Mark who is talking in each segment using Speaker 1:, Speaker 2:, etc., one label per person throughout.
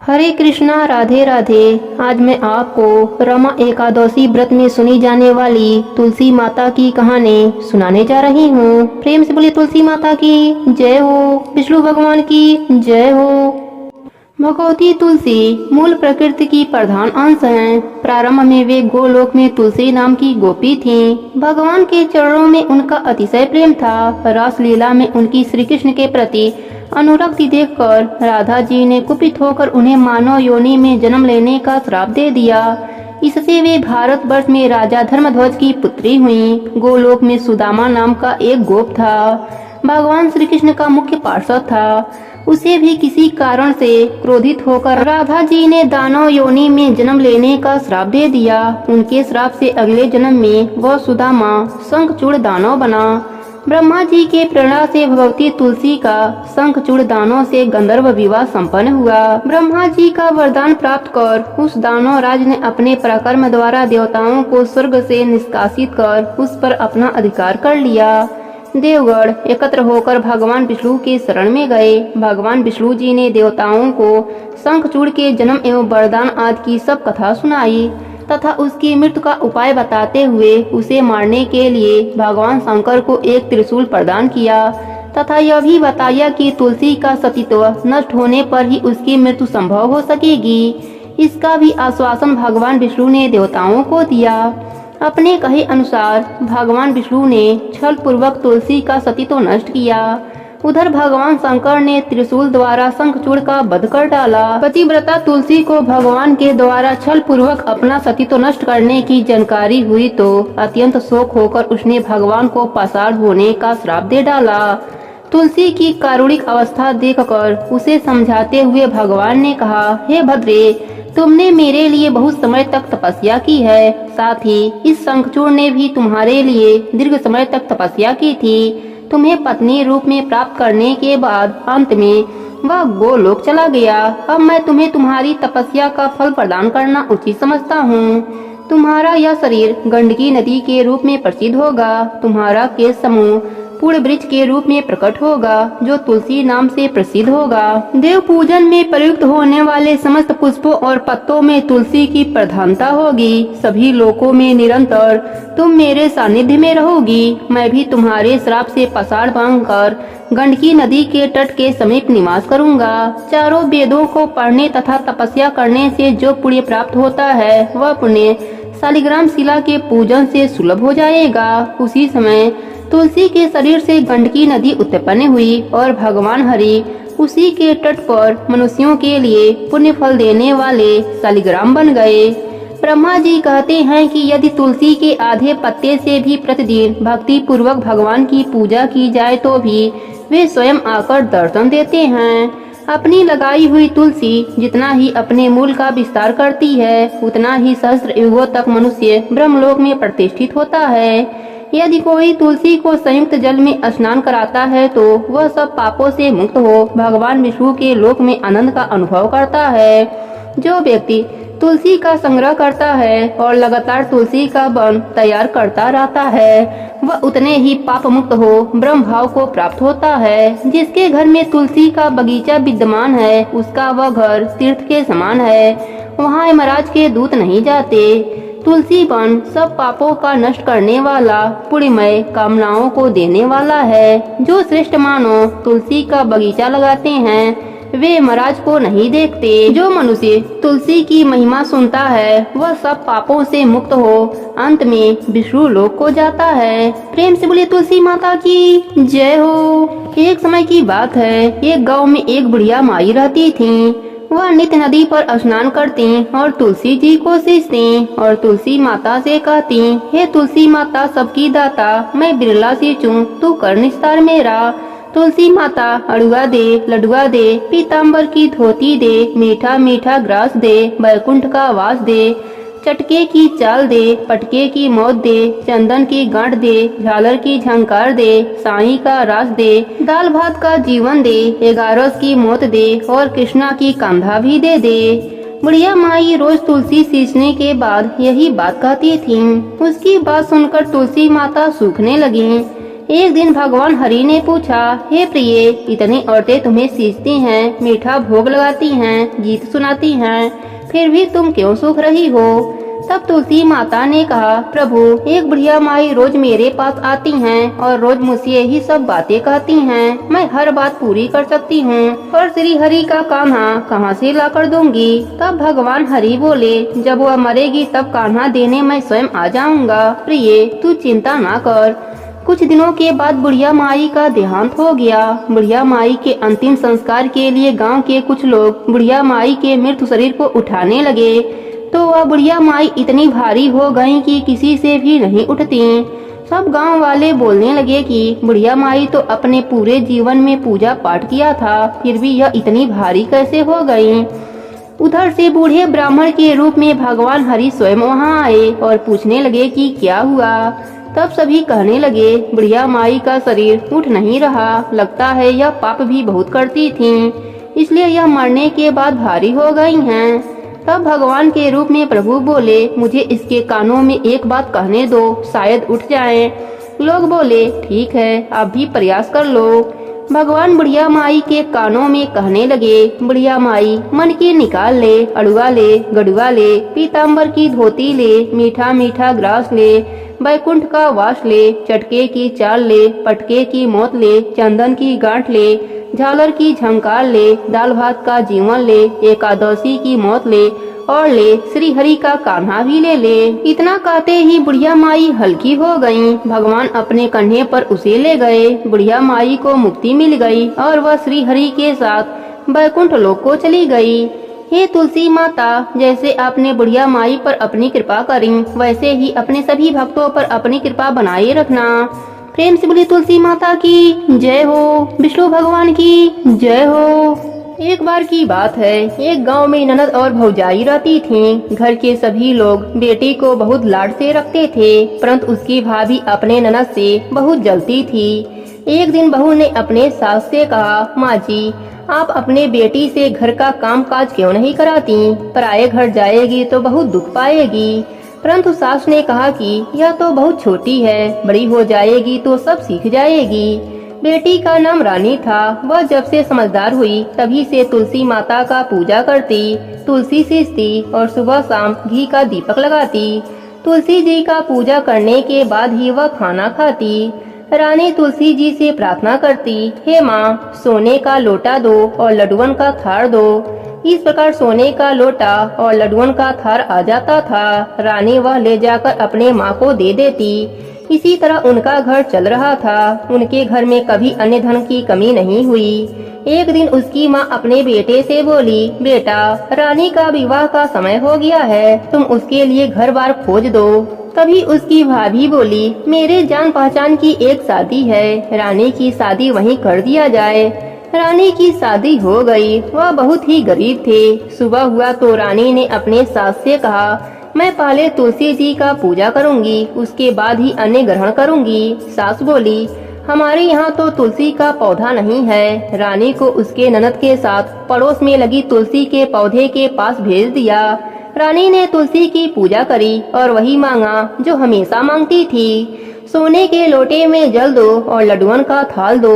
Speaker 1: हरे कृष्णा, राधे राधे। आज मैं आपको रमा एकादशी व्रत में सुनी जाने वाली तुलसी माता की कहानी सुनाने जा रही हूँ। प्रेम से बोलिए तुलसी माता की जय हो, विष्णु भगवान की जय हो। भगवती तुलसी मूल प्रकृति की प्रधान अंश हैं। प्रारंभ में वे गोलोक में तुलसी नाम की गोपी थीं। भगवान के चरणों में उनका अतिशय प्रेम था। रास लीला में उनकी श्री कृष्ण के प्रति अनुरक्ति देखकर राधा जी ने कुपित होकर उन्हें मानव योनि में जन्म लेने का श्राप दे दिया। इससे वे भारतवर्ष में राजा धर्मध्वज की पुत्री हुईं। गोलोक में सुदामा नाम का एक गोप था। भगवान श्री कृष्ण का मुख्य पार्षद था। उसे भी किसी कारण से क्रोधित होकर राधा जी ने दानव योनि में जन्म लेने का श्राप दे दिया। उनके श्राप से अगले जन्म में वह सुदामा शंखचूड़ दानव बना। ब्रह्मा जी के प्रेरणा से भगवती तुलसी का शंखचूड़ दानव से गंधर्व विवाह संपन्न हुआ। ब्रह्मा जी का वरदान प्राप्त कर उस दानव राज ने अपने पराक्रम द्वारा देवताओं को स्वर्ग से निष्कासित कर उस पर अपना अधिकार कर लिया। देवगण एकत्र होकर भगवान विष्णु के शरण में गए। भगवान विष्णु जी ने देवताओं को शंखचूड़ के जन्म एवं वरदान आदि की सब कथा सुनाई तथा उसकी मृत्यु का उपाय बताते हुए उसे मारने के लिए भगवान शंकर को एक त्रिशूल प्रदान किया तथा यह भी बताया कि तुलसी का सतीत्व नष्ट होने पर ही उसकी मृत्यु संभव हो सकेगी। इसका भी आश्वासन भगवान विष्णु ने देवताओं को दिया। अपने कहे अनुसार भगवान विष्णु ने छल पूर्वक तुलसी का सतीत्व नष्ट किया। उधर भगवान शंकर ने त्रिशूल द्वारा शंखचूड़ का वध कर डाला। पतिव्रता तुलसी को भगवान के द्वारा छल पूर्वक अपना सतीत्व नष्ट करने की जानकारी हुई तो अत्यंत शोक होकर उसने भगवान को पाषाण होने का श्राप दे डाला। तुलसी की कारुणिक अवस्था देखकर उसे समझाते हुए भगवान ने कहा, हे भद्रे, तुमने मेरे लिए बहुत समय तक तपस्या की है। साथ ही इस शंखचूड़ ने भी तुम्हारे लिए दीर्घ समय तक तपस्या की थी। तुम्हें पत्नी रूप में प्राप्त करने के बाद अंत में वह गोलोक चला गया। अब मैं तुम्हें तुम्हारी तपस्या का फल प्रदान करना उचित समझता हूँ। तुम्हारा यह शरीर गंडकी नदी के रूप में प्रसिद्ध होगा। तुम्हारा केश समूह पूर्ण वृक्ष के रूप में प्रकट होगा जो तुलसी नाम से प्रसिद्ध होगा। देव पूजन में प्रयुक्त होने वाले समस्त पुष्पों और पत्तों में तुलसी की प्रधानता होगी। सभी लोकों में निरंतर तुम मेरे सानिध्य में रहोगी। मैं भी तुम्हारे श्राप से पाषाण बनकर गंडकी नदी के तट के समीप निवास करूंगा। चारों वेदों को पढ़ने तथा तपस्या करने से जो पुण्य प्राप्त होता है वह पुण्य शालिग्राम शिला के पूजन से सुलभ हो जाएगा। उसी समय तुलसी के शरीर से गंडकी नदी उत्पन्न हुई और भगवान हरि उसी के तट पर मनुष्यों के लिए पुण्य फल देने वाले शालिग्राम बन गए। ब्रह्मा जी कहते हैं कि यदि तुलसी के आधे पत्ते से भी प्रतिदिन भक्ति पूर्वक भगवान की पूजा की जाए तो भी वे स्वयं आकर दर्शन देते हैं। अपनी लगाई हुई तुलसी जितना ही अपने मूल का विस्तार करती है उतना ही सहस्त्र युगों तक मनुष्य ब्रह्मलोक में प्रतिष्ठित होता है। यदि कोई तुलसी को संयुक्त जल में स्नान कराता है तो वह सब पापों से मुक्त हो भगवान विष्णु के लोक में आनंद का अनुभव करता है। जो व्यक्ति तुलसी का संग्रह करता है और लगातार तुलसी का वन तैयार करता रहता है वह उतने ही पाप मुक्त हो ब्रह्म भाव को प्राप्त होता है। जिसके घर में तुलसी का बगीचा विद्यमान है उसका वह घर तीर्थ के समान है। वहाँ यमराज के दूत नहीं जाते। तुलसी वन सब पापों का नष्ट करने वाला पुण्यमय कामनाओं को देने वाला है। जो श्रेष्ठ मानव तुलसी का बगीचा लगाते हैं वे महाराज को नहीं देखते। जो मनुष्य तुलसी की महिमा सुनता है वह सब पापों से मुक्त हो अंत में विष्णु लोक को जाता है। प्रेम से बोलिए तुलसी माता की जय हो। एक समय की बात है, एक गांव में एक बुढ़िया माई रहती थी। वह नित्य नदी पर स्नान करती और तुलसी जी को सींचती और तुलसी माता से कहती, हे तुलसी माता सबकी दाता, मैं बिरला सी चूं, तू कर निस्तार मेरा। तुलसी माता अड़ुआ दे, लडुआ दे, पीताम्बर की धोती दे, मीठा मीठा ग्रास दे, बैकुंठ का वास दे, चटके की चाल दे, पटके की मौत दे, चंदन की गांठ दे, झालर की झंकार दे, साई का रास दे, दाल भात का जीवन दे, 11 की मौत दे और कृष्णा की कंधा भी दे दे। बुढ़िया माई रोज तुलसी सींचने के बाद यही बात कहती थी। उसकी बात सुनकर तुलसी माता सूखने लगी। एक दिन भगवान हरि ने पूछा, हे प्रिय, इतनी औरतें तुम्हें सींचती हैं, मीठा भोग लगाती हैं, गीत सुनाती हैं, फिर भी तुम क्यों सूख रही हो? तब तुलसी माता ने कहा, प्रभु, एक बुढ़िया माई रोज मेरे पास आती हैं और रोज मुझसे यही सब बातें कहती हैं। मैं हर बात पूरी कर सकती हूँ, और श्री हरि का कान्हा कहाँ से ला कर दूंगी? तब भगवान हरि बोले, जब वह मरेगी तब कान्हा देने मैं स्वयं आ जाऊंगा। प्रिय, तू चिंता ना कर। कुछ दिनों के बाद बुढ़िया माई का देहांत हो गया। बुढ़िया माई के अंतिम संस्कार के लिए गांव के कुछ लोग बुढ़िया माई के मृत शरीर को उठाने लगे, तो वह बुढ़िया माई इतनी भारी हो गई कि किसी से भी नहीं उठती। सब गांव वाले बोलने लगे कि बुढ़िया माई तो अपने पूरे जीवन में पूजा पाठ किया था, फिर भी यह इतनी भारी कैसे हो गई? उधर से बूढ़े ब्राह्मण के रूप में भगवान हरि स्वयं वहां आए और पूछने लगे कि क्या हुआ। तब सभी कहने लगे, बुढ़िया माई का शरीर उठ नहीं रहा, लगता है यह पाप भी बहुत करती थीं, इसलिए यह मरने के बाद भारी हो गई हैं। तब भगवान के रूप में प्रभु बोले, मुझे इसके कानों में एक बात कहने दो, शायद उठ जाएं। लोग बोले, ठीक है, आप भी प्रयास कर लो। भगवान बुढ़िया माई के कानों में कहने लगे, बुढ़िया माई, मन की निकाल ले, अड़ुआ ले, गड़ुआ ले, पीताम्बर की धोती ले, मीठा मीठा ग्रास ले, बैकुंठ का वास ले, चटके की चाल ले, पटके की मौत ले, चंदन की गांठ ले, झालर की झंकार ले, दाल भात का जीवन ले, एकादशी की मौत ले, और ले श्री हरि का कान्हा भी ले। इतना कहते ही बुढ़िया माई हल्की हो गईं। भगवान अपने कंधे पर उसे ले गए। बुढ़िया माई को मुक्ति मिल गई और वह श्री हरि के साथ बैकुंठ लोक को चली गई। हे तुलसी माता, जैसे आपने बुढ़िया माई पर अपनी कृपा करी, वैसे ही अपने सभी भक्तों पर अपनी कृपा बनाए रखना। प्रेम से बोली तुलसी माता की जय हो, विष्णु भगवान की जय हो। एक बार की बात है, एक गांव में ननद और भौजाई रहती थीं। घर के सभी लोग बेटी को बहुत लाड से रखते थे, परंतु उसकी भाभी अपने ननद से बहुत जलती थी। एक दिन बहू ने अपने सास से कहा, माँ जी, आप अपने बेटी से घर का काम काज क्यों नहीं कराती? पराये घर जाएगी तो बहुत दुख पाएगी। परंतु सास ने कहा कि यह तो बहुत छोटी है, बड़ी हो जाएगी तो सब सीख जाएगी। बेटी का नाम रानी था। वह जब से समझदार हुई तभी से तुलसी माता का पूजा करती, तुलसी सींचती और सुबह शाम घी का दीपक लगाती। तुलसी जी का पूजा करने के बाद ही वह खाना खाती। रानी तुलसी जी से प्रार्थना करती, हे माँ, सोने का लोटा दो और लड्डुअन का थार दो। इस प्रकार सोने का लोटा और लड्डुअन का थार आ जाता था। रानी वह ले जाकर अपने माँ को दे देती। इसी तरह उनका घर चल रहा था। उनके घर में कभी अन्य धन की कमी नहीं हुई। एक दिन उसकी माँ अपने बेटे से बोली, बेटा, रानी का विवाह का समय हो गया है, तुम उसके लिए घर बार खोज दो। तभी उसकी भाभी बोली, मेरे जान पहचान की एक शादी है, रानी की शादी वहीं कर दिया जाए। रानी की शादी हो गई। वह बहुत ही गरीब थे। सुबह हुआ तो रानी ने अपने सास से कहा, मैं पहले तुलसी जी का पूजा करूंगी, उसके बाद ही अन्न ग्रहण करूंगी। सास बोली, हमारे यहाँ तो तुलसी का पौधा नहीं है। रानी को उसके ननद के साथ पड़ोस में लगी तुलसी के पौधे के पास भेज दिया। रानी ने तुलसी की पूजा करी और वही मांगा जो हमेशा मांगती थी। सोने के लोटे में जल दो और लड्डुअन का थाल दो।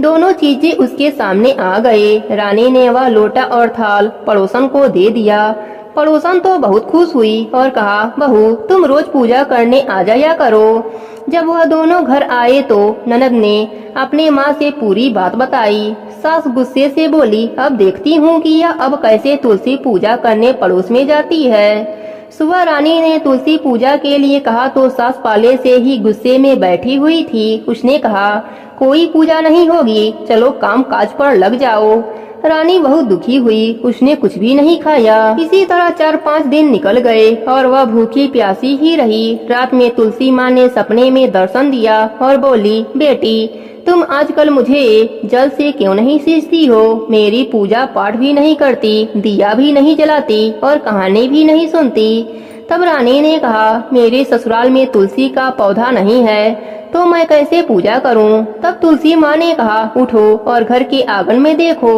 Speaker 1: दोनों चीजें उसके सामने आ गए। रानी ने वह लोटा और थाल पड़ोसन को दे दिया। पड़ोसन तो बहुत खुश हुई और कहा, बहू, तुम रोज पूजा करने आ जाया करो। जब वह दोनों घर आए तो ननद ने अपने माँ से पूरी बात बताई। सास गुस्से से बोली, अब देखती हूँ कि यह अब कैसे तुलसी पूजा करने पड़ोस में जाती है। सुबह रानी ने तुलसी पूजा के लिए कहा तो सास पहले से ही गुस्से में बैठी हुई थी। उसने कहा, कोई पूजा नहीं होगी, चलो काम काज पर लग जाओ। रानी बहुत दुखी हुई। उसने कुछ भी नहीं खाया। इसी तरह 4-5 दिन निकल गए और वह भूखी प्यासी ही रही। रात में तुलसी माँ ने सपने में दर्शन दिया और बोली, बेटी, तुम आजकल मुझे जल से क्यों नहीं सींचती हो? मेरी पूजा पाठ भी नहीं करती, दिया भी नहीं जलाती और कहानी भी नहीं सुनती। तब रानी ने कहा, मेरे ससुराल में तुलसी का पौधा नहीं है तो मैं कैसे पूजा करूं? तब तुलसी माँ ने कहा, उठो और घर के आंगन में देखो,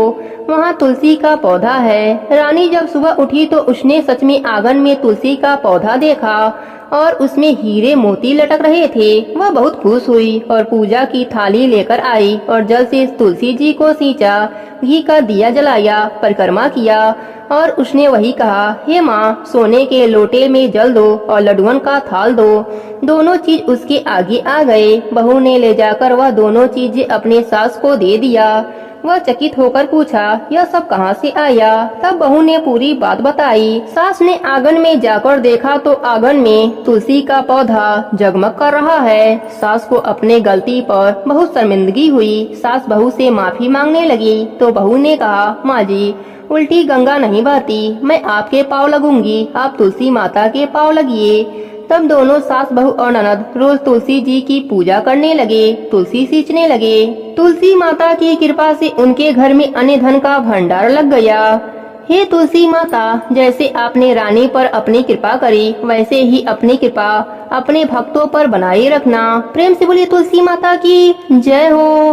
Speaker 1: वहाँ तुलसी का पौधा है। रानी जब सुबह उठी तो उसने सच में आंगन में तुलसी का पौधा देखा और उसमें हीरे मोती लटक रहे थे। वह बहुत खुश हुई और पूजा की थाली लेकर आई और जल से तुलसी जी को सींचा, घी का दिया जलाया, परिक्रमा किया और उसने वही कहा, हे माँ, सोने के लोटे में जल दो और लड्डुअन का थाल दो। दोनों चीज उसके आगे आ गए। बहू ने ले जाकर वह दोनों चीजें अपने सास को दे दिया। वह चकित होकर पूछा, यह सब कहाँ से आया? तब बहू ने पूरी बात बताई। सास ने आंगन में जाकर देखा तो आंगन में तुलसी का पौधा जगमग कर रहा है। सास को अपने गलती पर बहुत शर्मिंदगी हुई। सास बहू से माफी मांगने लगी तो बहू ने कहा, माँ जी, उल्टी गंगा नहीं बहती, मैं आपके पाँव लगूंगी, आप तुलसी माता के पाँव लगिए। तब दोनों सास बहू और ननद रोज तुलसी जी की पूजा करने लगे, तुलसी सींचने लगे। तुलसी माता की कृपा से उनके घर में अन्न धन का भंडार लग गया। हे तुलसी माता, जैसे आपने रानी पर अपनी कृपा करी, वैसे ही अपनी कृपा अपने भक्तों पर बनाए रखना। प्रेम से बोलिए तुलसी माता की जय हो।